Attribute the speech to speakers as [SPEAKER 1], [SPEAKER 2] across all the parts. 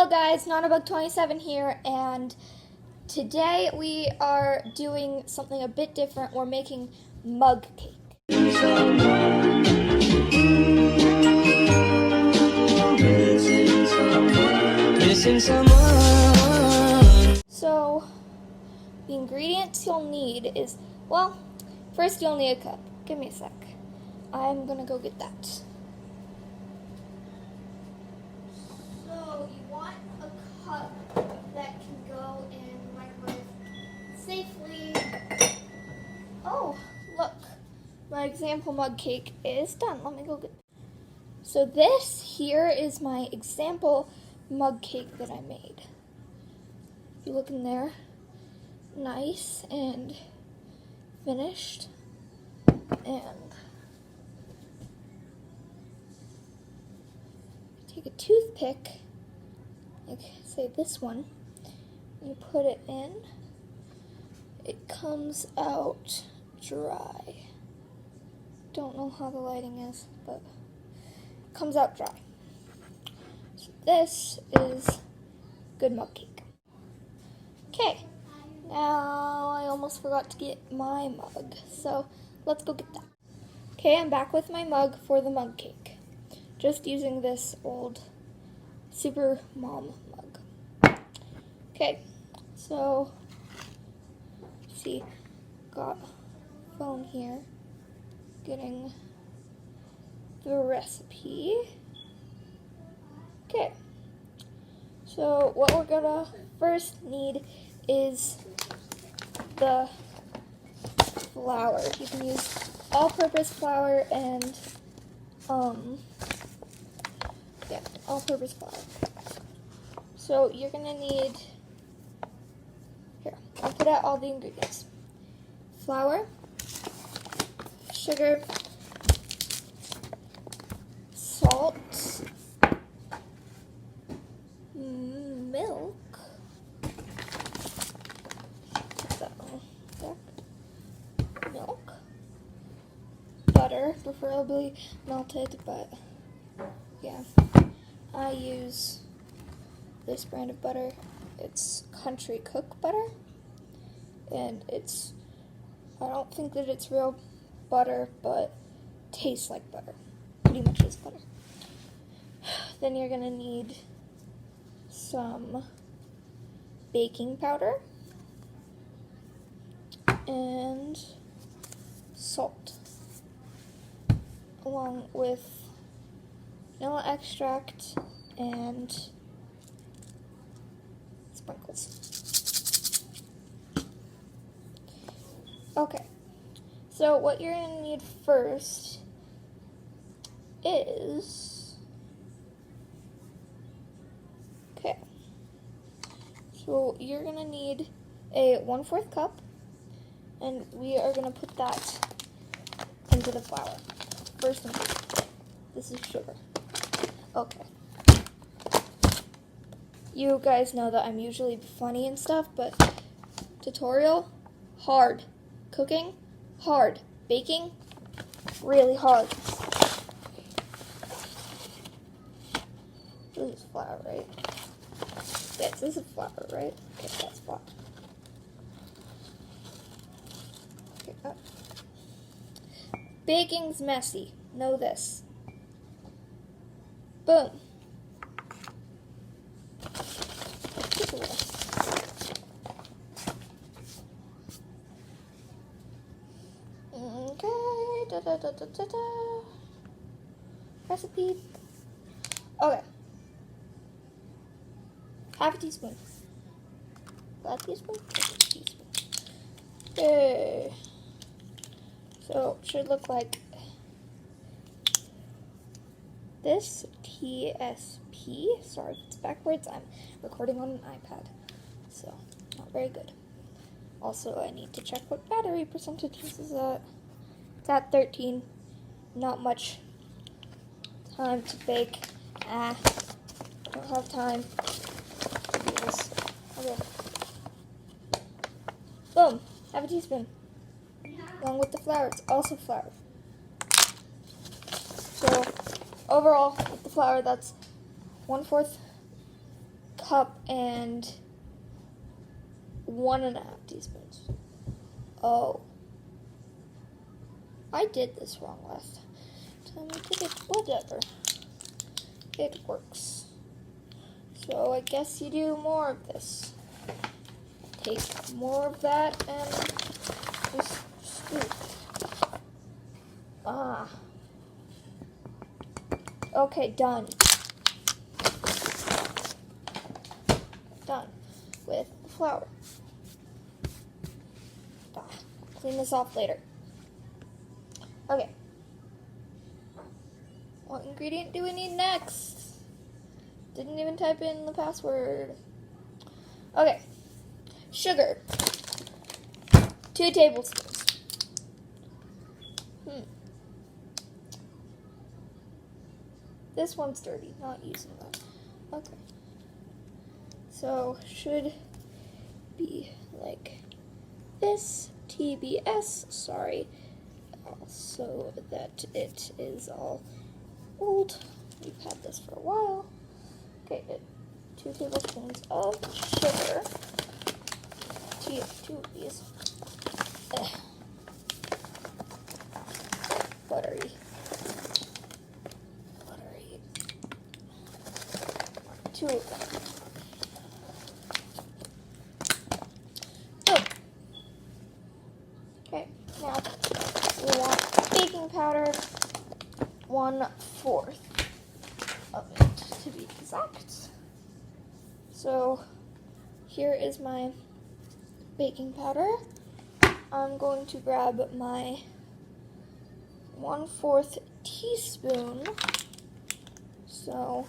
[SPEAKER 1] Hello guys, NannaBug27 here, and today we are doing something a bit different. We're making mug cake. So, the ingredients you'll need is, well, first you'll need a cup. Give me a sec. I'm gonna go get that. So, you want a cup that can go in the microwave safely. Oh, look. My example mug cake is done. Let me go get. So this here is my example mug cake that I made. You look in there. Nice and finished. And take a toothpick, like say this one, you put it in. It comes out dry. Don't know how the lighting is, but it comes out dry. So this is good mug cake. Okay, now I almost forgot to get my mug, so let's go get that. Okay, I'm back with my mug for the mug cake. Just using this old Super Mom mug. Okay, so see, got phone here, getting the recipe. Okay, so what we're gonna first need is the flour. You can use all-purpose flour and all-purpose flour. So you're gonna need, here, I'll put out all the ingredients. Flour, sugar, salt, milk, put that one there. Milk, butter, preferably melted, but yeah, I use this brand of butter. It's Country Cook butter, and I don't think that it's real butter, but tastes like butter. Pretty much is butter. Then you're gonna need some baking powder and salt, along with vanilla extract and sprinkles. Okay, so what you're going to need first is, okay, so you're going to need a 1/4 cup, and we are going to put that into the flour. First thing, this is sugar. Okay. You guys know that I'm usually funny and stuff, but tutorial, hard. Cooking, hard. Baking, really hard. This is flour, right? Yes, this is flour, right? Okay, that's flour. Okay, baking's messy. Know this. Boom. Okay, recipe. Okay. Half a teaspoon. Half a teaspoon? Half a teaspoon. Okay. So, it should look like this. TSP. Sorry if it's backwards. I'm recording on an iPad, so not very good. Also, I need to check what battery percentage this is at. It's at 13. Not much time to bake. Don't have time to do this. Okay. Boom. Have a teaspoon. Along with the flour. It's also flour. So, overall, with the flour, that's 1/4 cup and 1.5 teaspoons. Oh. I did this wrong last time I did it. Whatever. It works. So I guess you do more of this. Take more of that and just scoop. Ah. Okay, done. Done with the flour. Clean this off later. Okay. What ingredient do we need next? Didn't even type in the password. Okay. Sugar. 2 tablespoons. This one's dirty, not using that. Okay. So, should be like this. TBS, sorry. So that it is all old. We've had this for a while. Okay, 2 tablespoons of sugar. 2 of these. Buttery. 2 of them. Oh. Okay, now we want baking powder, 1/4 of it to be exact. So here is my baking powder. I'm going to grab my 1/4 teaspoon. So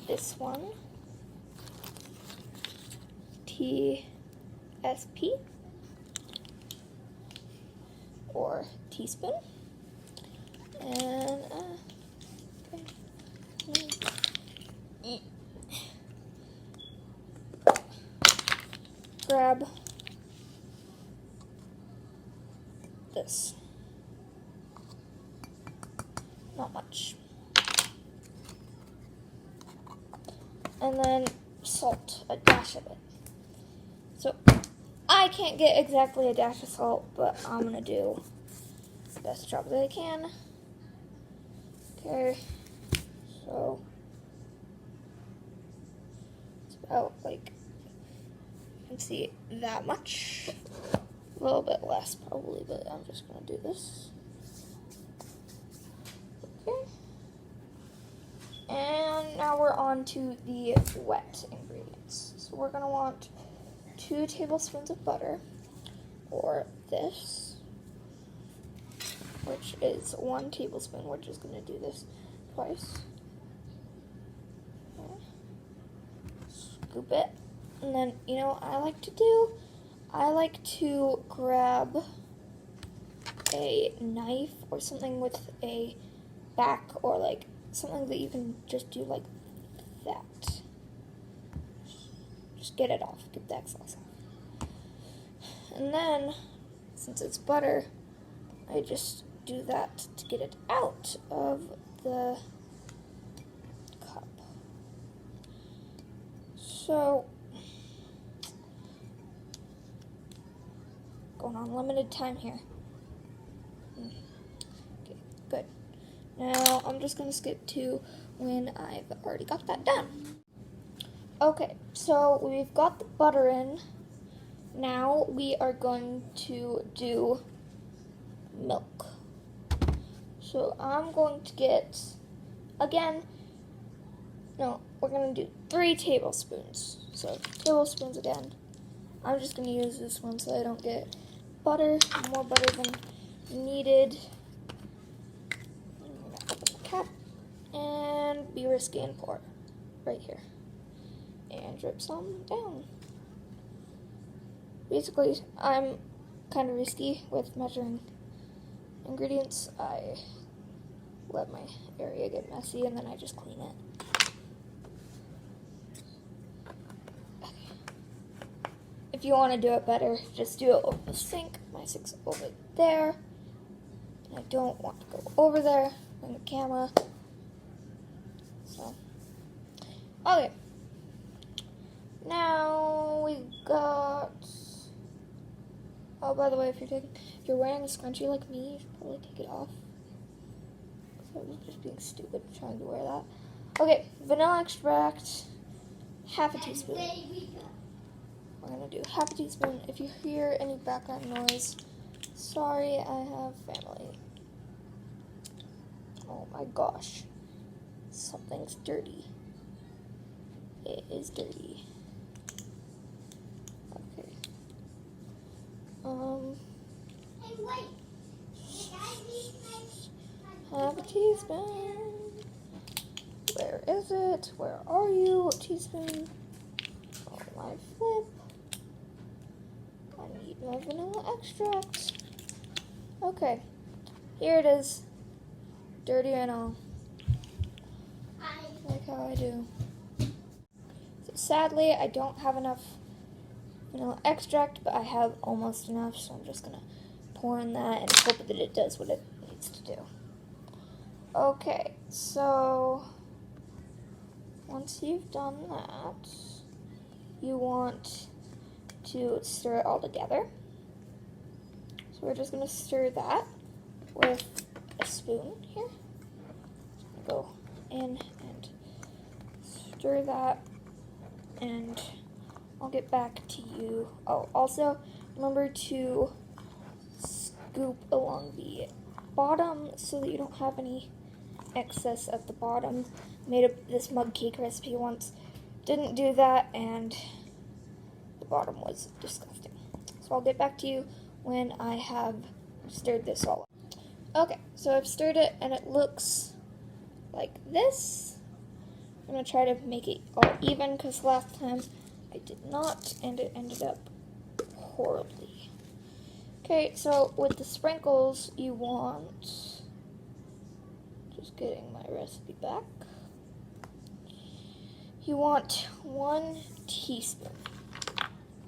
[SPEAKER 1] this one, TSP, or teaspoon, and grab this, not much. And then salt, a dash of it. So I can't get exactly a dash of salt, but I'm gonna do the best job that I can. Okay, so it's about like, you can see that much. A little bit less probably, but I'm just gonna do this. Okay. And now we're on to the wet ingredients. So we're going to want 2 tablespoons of butter, or this, which is 1 tablespoon. We're just going to do this twice. Okay. Scoop it. And then, you know what I like to do? I like to grab a knife or something with a back, or like something that you can just do like that. Just get it off, get the excess off. And then, since it's butter, I just do that to get it out of the cup. So, going on limited time here. Okay, good. Now, I'm just going to skip to when I've already got that done. Okay, so we've got the butter in. Now we are going to do milk. So I'm going to get, again, no, we're going to do 3 tablespoons. So tablespoons again. I'm just going to use this one so I don't get butter, more butter than needed. I'm going to open the cap and be risky and pour right here. And drip some down. Basically, I'm kind of risky with measuring ingredients. I let my area get messy and then I just clean it. Okay. If you want to do it better, just do it over the sink. My sink's over there. And I don't want to go over there on the camera. So, okay. Now we got. Oh, by the way, if you're wearing a scrunchie like me, you should probably take it off. So I'm just being stupid trying to wear that. Okay, vanilla extract, half a teaspoon. We're gonna do half a teaspoon. If you hear any background noise, sorry, I have family. Oh my gosh, something's dirty. It is dirty. Okay. Half a teaspoon. Where is it? Where are you? Teaspoon. Oh my flip. I need more vanilla extract. Okay. Here it is. Dirty and all. Like how I do. So sadly, I don't have enough vanilla extract, but I have almost enough, so I'm just gonna pour in that and hope that it does what it needs to do. Okay, so once you've done that, you want to stir it all together. So we're just gonna stir that with a spoon here. Just gonna go in and stir that, and I'll get back to you. Oh, also remember to scoop along the bottom so that you don't have any excess at the bottom. Made this mug cake recipe once, didn't do that, and the bottom was disgusting. So I'll get back to you when I have stirred this all up. Okay, so I've stirred it and it looks like this. I'm gonna try to make it all even because last time I did not, and it ended up horribly. Okay, so with the sprinkles, you want, just getting my recipe back, you want 1 teaspoon.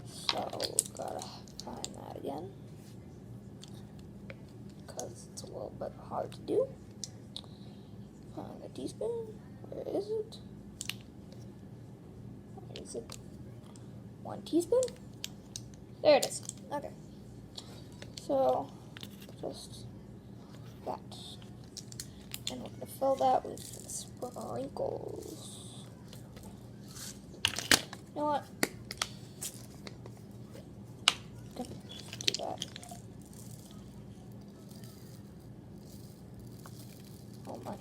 [SPEAKER 1] So, gotta find that again, because it's a little bit hard to do. Find a teaspoon, where is it? Where is it? 1 teaspoon? There it is. Okay. So, just that. And we're going to fill that with sprinkles. You know what? Gonna do that. Oh my.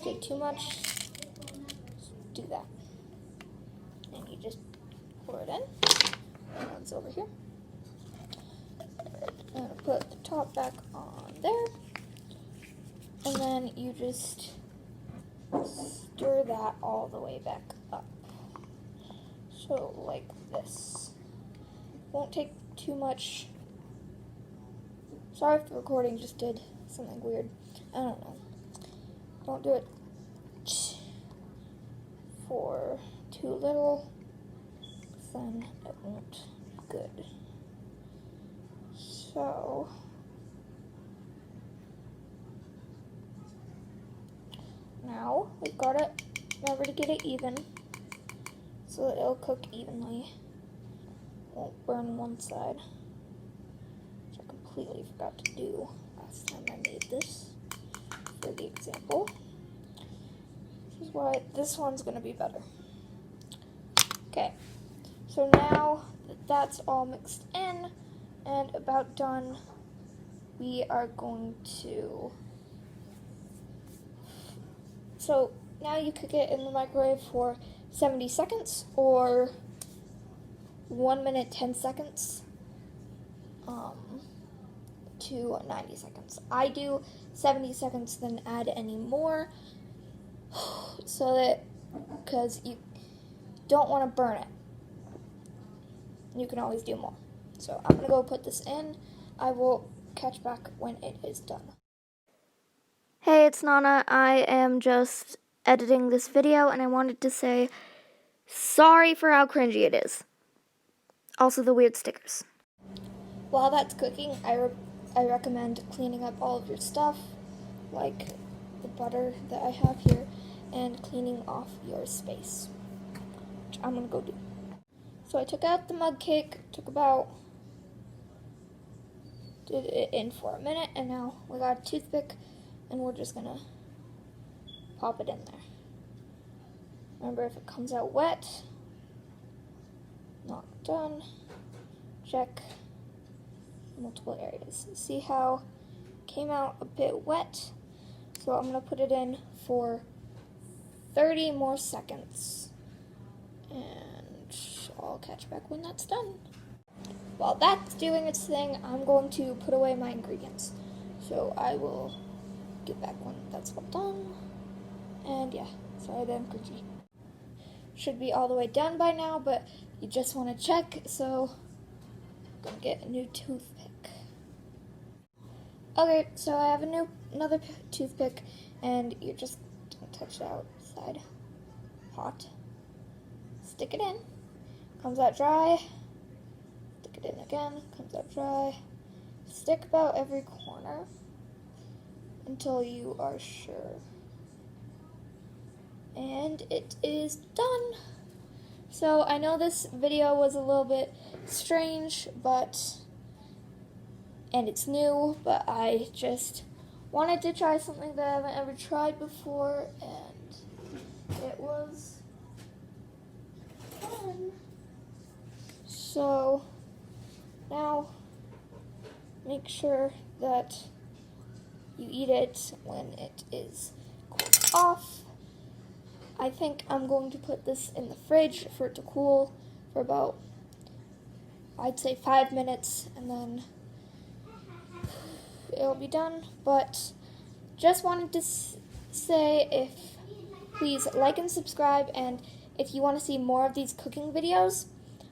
[SPEAKER 1] Did too much. Just do that. And you just pour it in. And it's over here. I'm going to put the top back on there. And then you just stir that all the way back up. So like this. Won't take too much. Sorry if the recording just did something weird. I don't know. Don't do it for too little, then it won't be good. So now we've got it. Remember to get it even so that it'll cook evenly. Won't burn one side, which I completely forgot to do last time I made this for the example. This is why this one's going to be better. Okay, so now that that's all mixed in and about done, we are going to, so now you cook it in the microwave for 70 seconds or 1 minute 10 seconds to 90 seconds. I do 70 seconds, then add any more, so that, because you don't want to burn it. You can always do more. So I'm going to go put this in. I will catch back when it is done. Hey, it's Nanna. I am just editing this video, and I wanted to say sorry for how cringy it is. Also the weird stickers. While that's cooking, I recommend cleaning up all of your stuff, like the butter that I have here, and cleaning off your space, which I'm going to go do. So I took out the mug cake, did it in for a minute, and now we got a toothpick, and we're just gonna pop it in there. Remember, if it comes out wet, not done. Check multiple areas. See how it came out a bit wet? So I'm gonna put it in for 30 more seconds, and I'll catch back when that's done. While that's doing its thing, I'm going to put away my ingredients. So I will get back when that's all done. And yeah, sorry that I'm cringy. Should be all the way done by now, but you just want to check, so I'm gonna get a new toothpick. Okay, so I have another toothpick, and you just don't touch the outside. Hot. Stick it in. Comes out dry. Stick it in again. Comes out dry. Stick about every corner until you are sure. And it is done. So I know this video was a little bit strange, and it's new, but I just wanted to try something that I haven't ever tried before, and it was fun. So now make sure that you eat it when it is cooled off. I think I'm going to put this in the fridge for it to cool for about, I'd say 5 minutes, and then it'll be done. But just wanted to say, please like and subscribe, and if you want to see more of these cooking videos,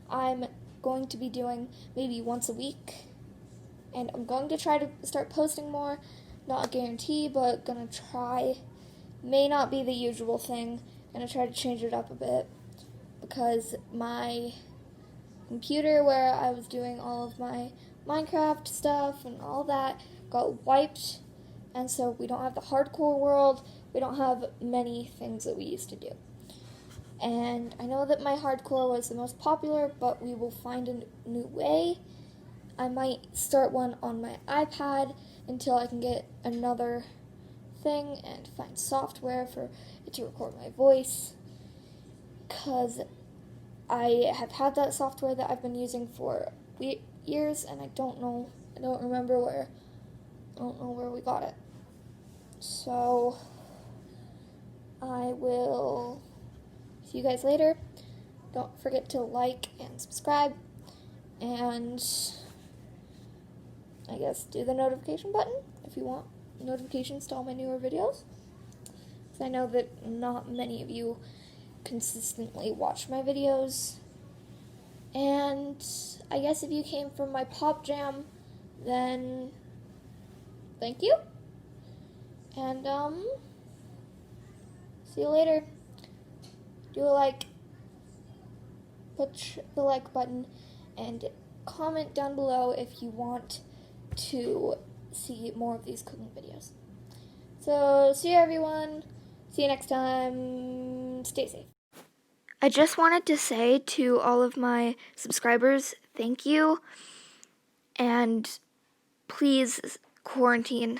[SPEAKER 1] I'm going to be doing maybe once a week, and I'm going to try to start posting more. Not a guarantee, but gonna try. May not be the usual thing. Gonna try to change it up a bit, because my computer where I was doing all of my Minecraft stuff and all that got wiped, and so we don't have the hardcore world. We don't have many things that we used to do. And I know that my hardcore was the most popular, but we will find a new way. I might start one on my iPad until I can get another thing and find software for it to record my voice, because I have had that software that I've been using for years, and I don't remember where we got it. So I will see you guys later. Don't forget to like and subscribe, and I guess do the notification button if you want notifications to all my newer videos, because I know that not many of you consistently watch my videos. And I guess if you came from my PopJam, then thank you, and see you later. Do a like, push the like button, and comment down below if you want to see more of these cooking videos. So see you, everyone. See you next time. Stay safe. I just wanted to say to all of my subscribers, thank you, and please quarantine